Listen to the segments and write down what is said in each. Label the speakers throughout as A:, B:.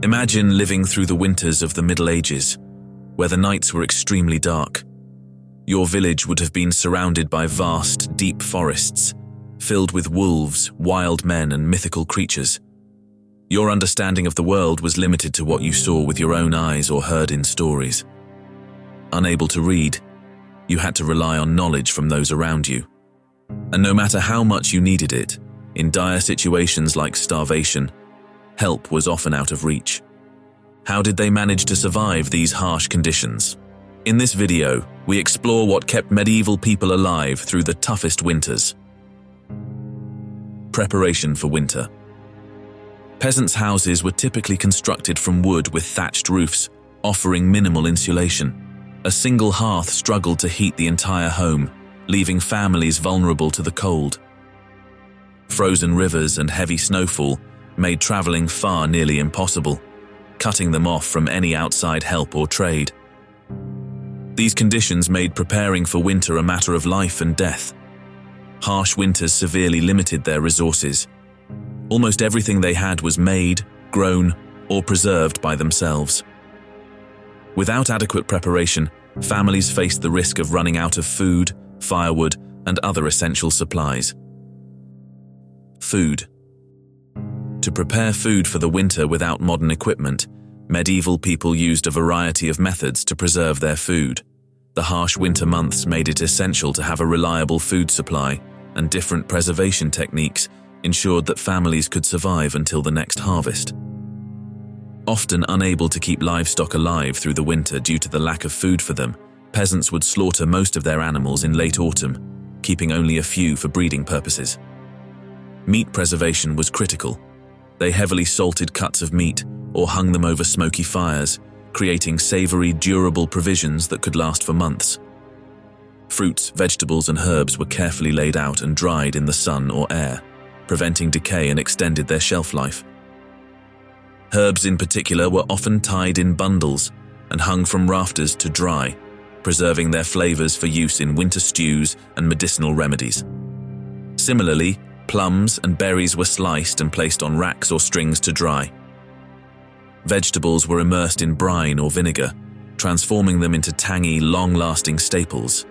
A: Imagine living through the winters of the Middle Ages, where the nights were extremely dark. Your village would have been surrounded by vast, deep forests, filled with wolves, wild men, and mythical creatures. Your understanding of the world was limited to what you saw with your own eyes or heard in stories. Unable to read, you had to rely on knowledge from those around you. And no matter how much you needed it, in dire situations like starvation, help was often out of reach. How did they manage to survive these harsh conditions? In this video, we explore what kept medieval people alive through the toughest winters. Preparation for winter. Peasants' houses were typically constructed from wood with thatched roofs, offering minimal insulation. A single hearth struggled to heat the entire home, leaving families vulnerable to the cold. Frozen rivers and heavy snowfall made traveling far nearly impossible, cutting them off from any outside help or trade. These conditions made preparing for winter a matter of life and death. Harsh winters severely limited their resources. Almost everything they had was made, grown, or preserved by themselves. Without adequate preparation, families faced the risk of running out of food, firewood, and other essential supplies. Food. To prepare food for the winter without modern equipment, medieval people used a variety of methods to preserve their food. The harsh winter months made it essential to have a reliable food supply, and different preservation techniques ensured that families could survive until the next harvest. Often unable to keep livestock alive through the winter due to the lack of food for them, peasants would slaughter most of their animals in late autumn, keeping only a few for breeding purposes. Meat preservation was critical. They heavily salted cuts of meat or hung them over smoky fires, creating savory, durable provisions that could last for months. Fruits, vegetables, and herbs were carefully laid out and dried in the sun or air, preventing decay and extended their shelf life. Herbs in particular were often tied in bundles and hung from rafters to dry, preserving their flavors for use in winter stews and medicinal remedies. Similarly, plums and berries were sliced and placed on racks or strings to dry. Vegetables were immersed in brine or vinegar, transforming them into tangy, long-lasting staples.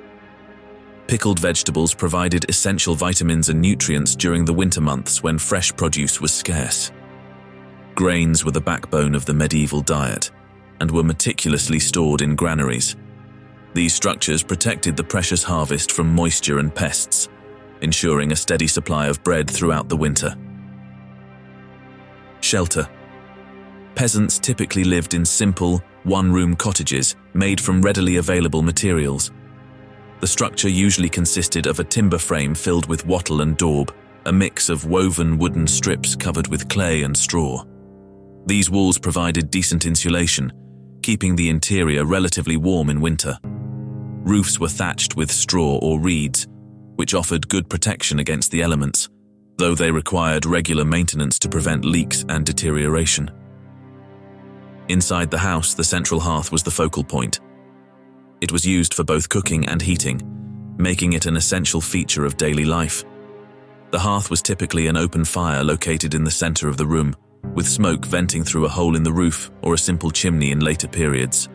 A: Pickled vegetables provided essential vitamins and nutrients during the winter months when fresh produce was scarce. Grains were the backbone of the medieval diet and were meticulously stored in granaries. These structures protected the precious harvest from moisture and pests, ensuring a steady supply of bread throughout the winter. Shelter. Peasants typically lived in simple, one-room cottages made from readily available materials. The structure usually consisted of a timber frame filled with wattle and daub, a mix of woven wooden strips covered with clay and straw. These walls provided decent insulation, keeping the interior relatively warm in winter. Roofs were thatched with straw or reeds, which offered good protection against the elements, though they required regular maintenance to prevent leaks and deterioration. Inside the house, the central hearth was the focal point. It was used for both cooking and heating, making it an essential feature of daily life. The hearth was typically an open fire located in the center of the room, with smoke venting through a hole in the roof or a simple chimney in later periods.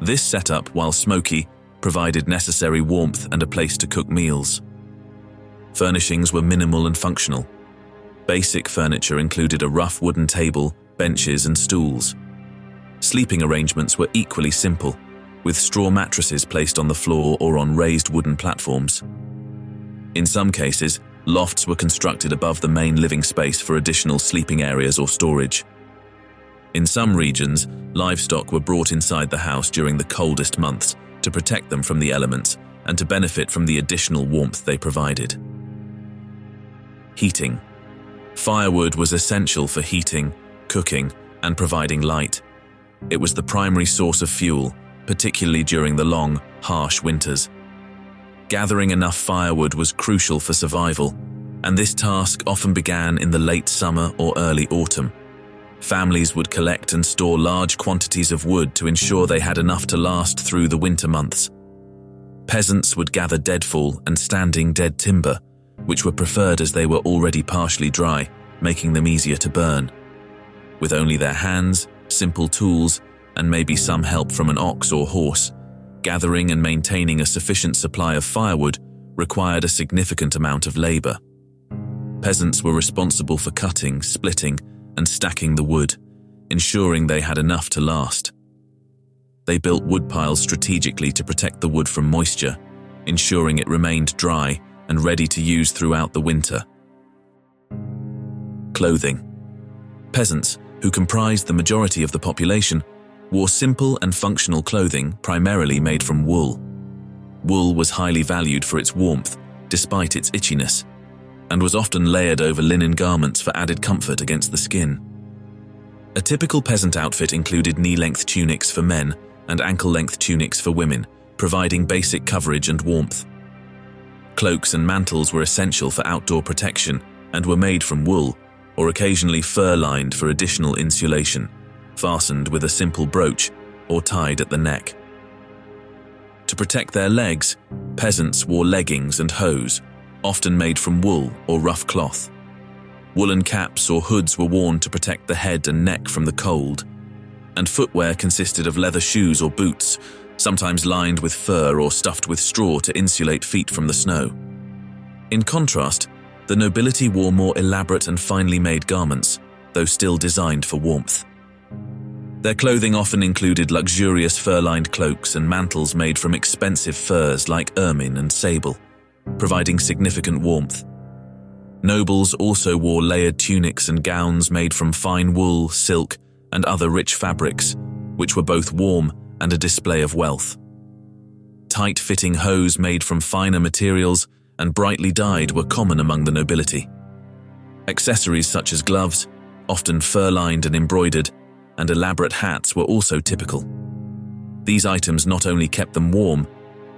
A: This setup, while smoky, provided necessary warmth and a place to cook meals. Furnishings were minimal and functional. Basic furniture included a rough wooden table, benches, and stools. Sleeping arrangements were equally simple, with straw mattresses placed on the floor or on raised wooden platforms. In some cases, lofts were constructed above the main living space for additional sleeping areas or storage. In some regions, livestock were brought inside the house during the coldest months to protect them from the elements and to benefit from the additional warmth they provided. Heating. Firewood was essential for heating, cooking, and providing light. It was the primary source of fuel, particularly during the long, harsh winters. Gathering enough firewood was crucial for survival, and this task often began in the late summer or early autumn. Families would collect and store large quantities of wood to ensure they had enough to last through the winter months. Peasants would gather deadfall and standing dead timber, which were preferred as they were already partially dry, making them easier to burn. with only their hands, simple tools, and maybe some help from an ox or horse. Gathering and maintaining a sufficient supply of firewood required a significant amount of labor. Peasants were responsible for cutting, splitting, and stacking the wood, ensuring they had enough to last. They built wood piles strategically to protect the wood from moisture, ensuring it remained dry and ready to use throughout the winter. Clothing. Peasants, who comprised the majority of the population, wore simple and functional clothing primarily made from wool. Wool was highly valued for its warmth, despite its itchiness, and was often layered over linen garments for added comfort against the skin. A typical peasant outfit included knee-length tunics for men and ankle-length tunics for women, providing basic coverage and warmth. Cloaks and mantles were essential for outdoor protection and were made from wool, or occasionally fur-lined for additional insulation, fastened with a simple brooch or tied at the neck. To protect their legs, peasants wore leggings and hose, often made from wool or rough cloth. Woolen caps or hoods were worn to protect the head and neck from the cold, and footwear consisted of leather shoes or boots, sometimes lined with fur or stuffed with straw to insulate feet from the snow. In contrast, the nobility wore more elaborate and finely made garments, though still designed for warmth. Their clothing often included luxurious fur-lined cloaks and mantles made from expensive furs like ermine and sable, providing significant warmth. Nobles also wore layered tunics and gowns made from fine wool, silk, and other rich fabrics, which were both warm and a display of wealth. Tight-fitting hose made from finer materials and brightly dyed were common among the nobility. Accessories such as gloves, often fur-lined and embroidered, and elaborate hats were also typical. These items not only kept them warm,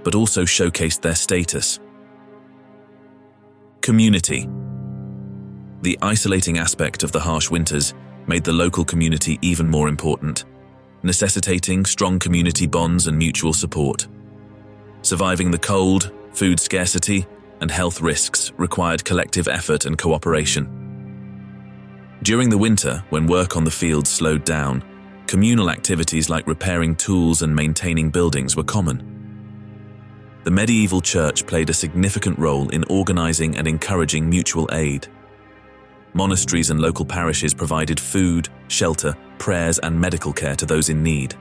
A: but also showcased their status. Community. The isolating aspect of the harsh winters made the local community even more important, necessitating strong community bonds and mutual support. Surviving the cold, food scarcity, and health risks required collective effort and cooperation. During the winter, when work on the fields slowed down, communal activities like repairing tools and maintaining buildings were common. The medieval church played a significant role in organizing and encouraging mutual aid. Monasteries and local parishes provided food, shelter, prayers, and medical care to those in need.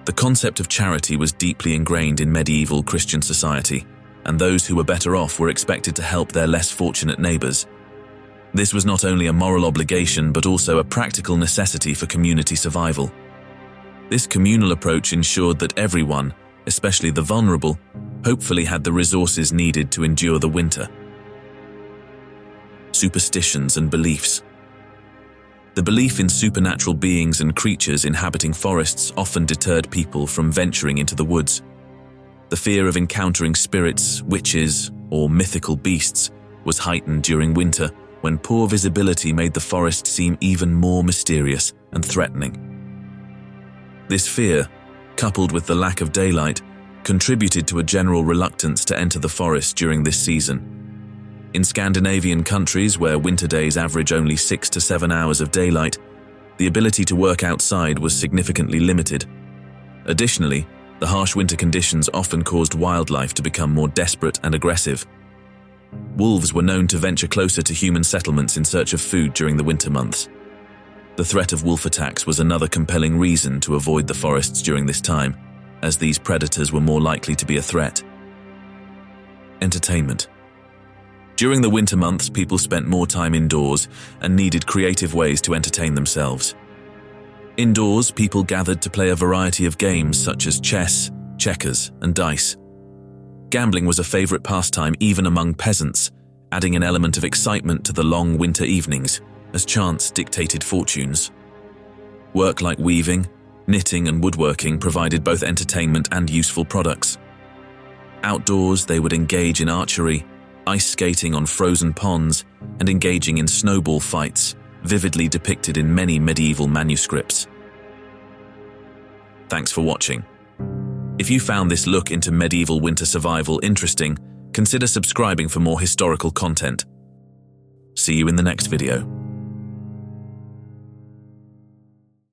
A: The concept of charity was deeply ingrained in medieval Christian society, and those who were better off were expected to help their less fortunate neighbors. This was not only a moral obligation but also a practical necessity for community survival. This communal approach ensured that everyone, especially the vulnerable, hopefully had the resources needed to endure the winter. Superstitions and beliefs. The belief in supernatural beings and creatures inhabiting forests often deterred people from venturing into the woods. The fear of encountering spirits, witches, or mythical beasts was heightened during winter, when poor visibility made the forest seem even more mysterious and threatening. This fear, coupled with the lack of daylight, contributed to a general reluctance to enter the forest during this season. In Scandinavian countries, where winter days average only 6 to 7 hours of daylight, the ability to work outside was significantly limited. Additionally, the harsh winter conditions often caused wildlife to become more desperate and aggressive. Wolves were known to venture closer to human settlements in search of food during the winter months. The threat of wolf attacks was another compelling reason to avoid the forests during this time, as these predators were more likely to be a threat. Entertainment. During the winter months, people spent more time indoors and needed creative ways to entertain themselves. Indoors, people gathered to play a variety of games such as chess, checkers, and dice. Gambling was a favorite pastime even among peasants, adding an element of excitement to the long winter evenings, as chance dictated fortunes. Work like weaving, knitting, and woodworking provided both entertainment and useful products. Outdoors, they would engage in archery, ice skating on frozen ponds, and engaging in snowball fights, vividly depicted in many medieval manuscripts. Thanks for watching. If you found this look into medieval winter survival interesting, consider subscribing for more historical content. See you in the next video.